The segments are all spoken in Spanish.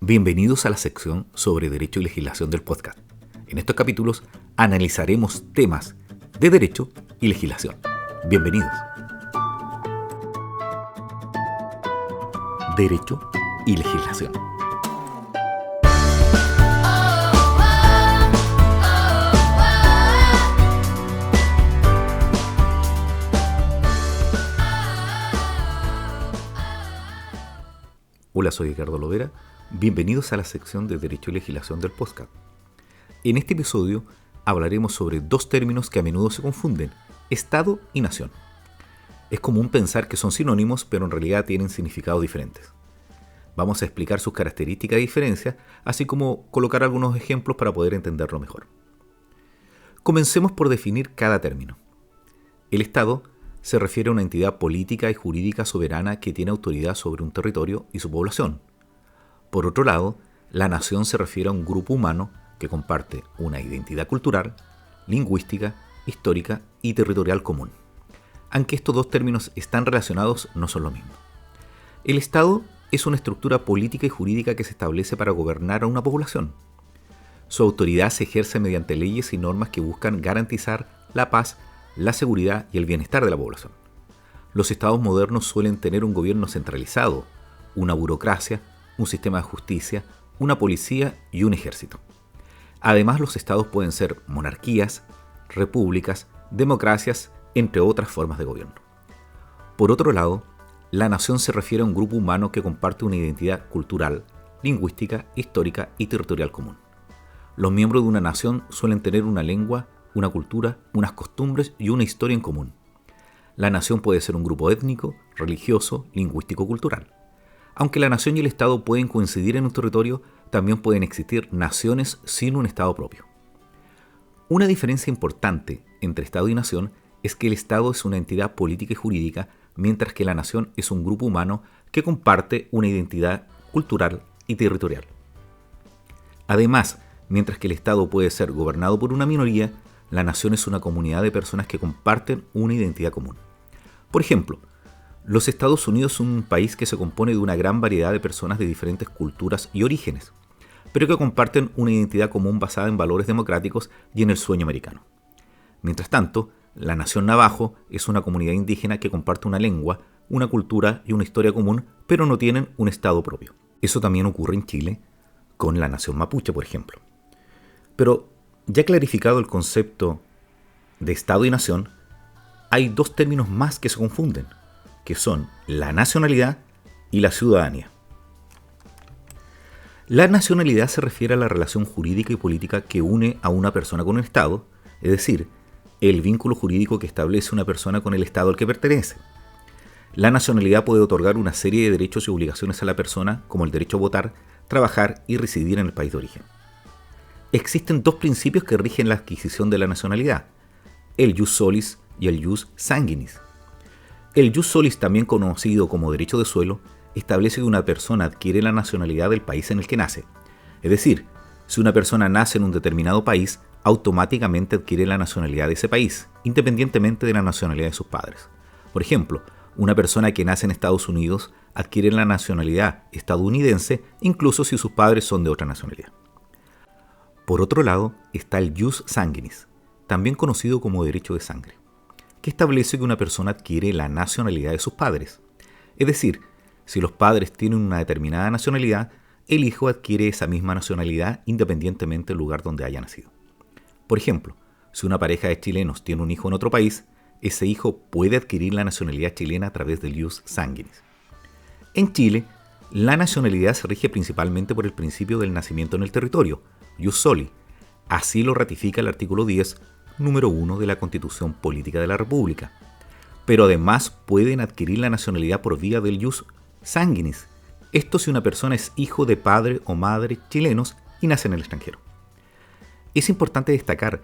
Bienvenidos a la sección sobre Derecho y Legislación del podcast. En estos capítulos analizaremos temas de Derecho y Legislación. Bienvenidos. Derecho y Legislación. Hola, soy Ricardo Lovera. Bienvenidos a la sección de Derecho y Legislación del podcast. En este episodio hablaremos sobre dos términos que a menudo se confunden: Estado y Nación. Es común pensar que son sinónimos, pero en realidad tienen significados diferentes. Vamos a explicar sus características y diferencias, así como colocar algunos ejemplos para poder entenderlo mejor. Comencemos por definir cada término. El Estado se refiere a una entidad política y jurídica soberana que tiene autoridad sobre un territorio y su población. Por otro lado, la nación se refiere a un grupo humano que comparte una identidad cultural, lingüística, histórica y territorial común. Aunque estos dos términos están relacionados, no son lo mismo. El Estado es una estructura política y jurídica que se establece para gobernar a una población. Su autoridad se ejerce mediante leyes y normas que buscan garantizar la paz, la seguridad y el bienestar de la población. Los estados modernos suelen tener un gobierno centralizado, una burocracia, un sistema de justicia, una policía y un ejército. Además, los estados pueden ser monarquías, repúblicas, democracias, entre otras formas de gobierno. Por otro lado, la nación se refiere a un grupo humano que comparte una identidad cultural, lingüística, histórica y territorial común. Los miembros de una nación suelen tener una lengua, una cultura, unas costumbres y una historia en común. La nación puede ser un grupo étnico, religioso, lingüístico, cultural. Aunque la nación y el Estado pueden coincidir en un territorio, también pueden existir naciones sin un Estado propio. Una diferencia importante entre Estado y nación es que el Estado es una entidad política y jurídica, mientras que la nación es un grupo humano que comparte una identidad cultural y territorial. Además, mientras que el Estado puede ser gobernado por una minoría, la nación es una comunidad de personas que comparten una identidad común. Por ejemplo, los Estados Unidos son un país que se compone de una gran variedad de personas de diferentes culturas y orígenes, pero que comparten una identidad común basada en valores democráticos y en el sueño americano. Mientras tanto, la nación navajo es una comunidad indígena que comparte una lengua, una cultura y una historia común, pero no tienen un Estado propio. Eso también ocurre en Chile con la nación mapuche, por ejemplo. Pero ya clarificado el concepto de Estado y nación, hay dos términos más que se confunden, que son la nacionalidad y la ciudadanía. La nacionalidad se refiere a la relación jurídica y política que une a una persona con el Estado, es decir, el vínculo jurídico que establece una persona con el Estado al que pertenece. La nacionalidad puede otorgar una serie de derechos y obligaciones a la persona, como el derecho a votar, trabajar y residir en el país de origen. Existen dos principios que rigen la adquisición de la nacionalidad: el jus solis y el jus sanguinis. El jus solis, también conocido como derecho de suelo, establece que una persona adquiere la nacionalidad del país en el que nace. Es decir, si una persona nace en un determinado país, automáticamente adquiere la nacionalidad de ese país, independientemente de la nacionalidad de sus padres. Por ejemplo, una persona que nace en Estados Unidos adquiere la nacionalidad estadounidense, incluso si sus padres son de otra nacionalidad. Por otro lado, está el jus sanguinis, también conocido como derecho de sangre, que establece que una persona adquiere la nacionalidad de sus padres. Es decir, si los padres tienen una determinada nacionalidad, el hijo adquiere esa misma nacionalidad independientemente del lugar donde haya nacido. Por ejemplo, si una pareja de chilenos tiene un hijo en otro país, ese hijo puede adquirir la nacionalidad chilena a través del jus sanguinis. En Chile, la nacionalidad se rige principalmente por el principio del nacimiento en el territorio, jus soli. Así lo ratifica el artículo 10, número 1 de la Constitución Política de la República. Pero además pueden adquirir la nacionalidad por vía del jus sanguinis. Esto si una persona es hijo de padre o madre chilenos y nace en el extranjero. Es importante destacar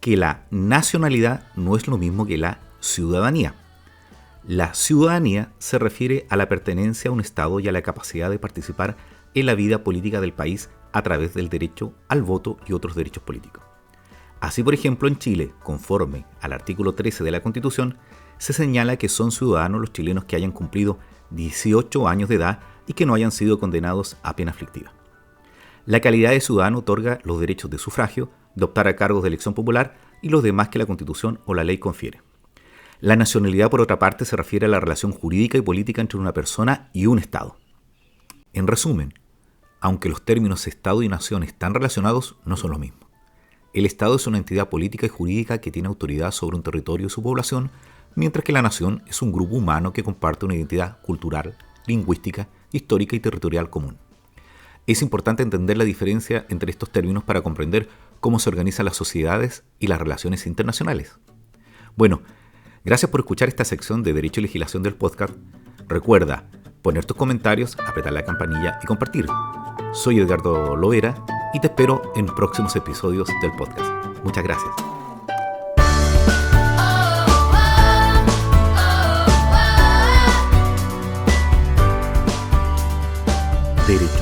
que la nacionalidad no es lo mismo que la ciudadanía. La ciudadanía se refiere a la pertenencia a un Estado y a la capacidad de participar en la vida política del país a través del derecho al voto y otros derechos políticos. Así, por ejemplo, en Chile, conforme al artículo 13 de la Constitución, se señala que son ciudadanos los chilenos que hayan cumplido 18 años de edad y que no hayan sido condenados a pena aflictiva. La calidad de ciudadano otorga los derechos de sufragio, de optar a cargos de elección popular y los demás que la Constitución o la ley confiere. La nacionalidad, por otra parte, se refiere a la relación jurídica y política entre una persona y un Estado. En resumen, aunque los términos Estado y nación están relacionados, no son lo mismo. El Estado es una entidad política y jurídica que tiene autoridad sobre un territorio y su población, mientras que la nación es un grupo humano que comparte una identidad cultural, lingüística, histórica y territorial común. Es importante entender la diferencia entre estos términos para comprender cómo se organizan las sociedades y las relaciones internacionales. Bueno, gracias por escuchar esta sección de Derecho y Legislación del podcast. Recuerda poner tus comentarios, apretar la campanilla y compartir. Soy Edgardo Loera y te espero en próximos episodios del podcast. Muchas gracias. Derecho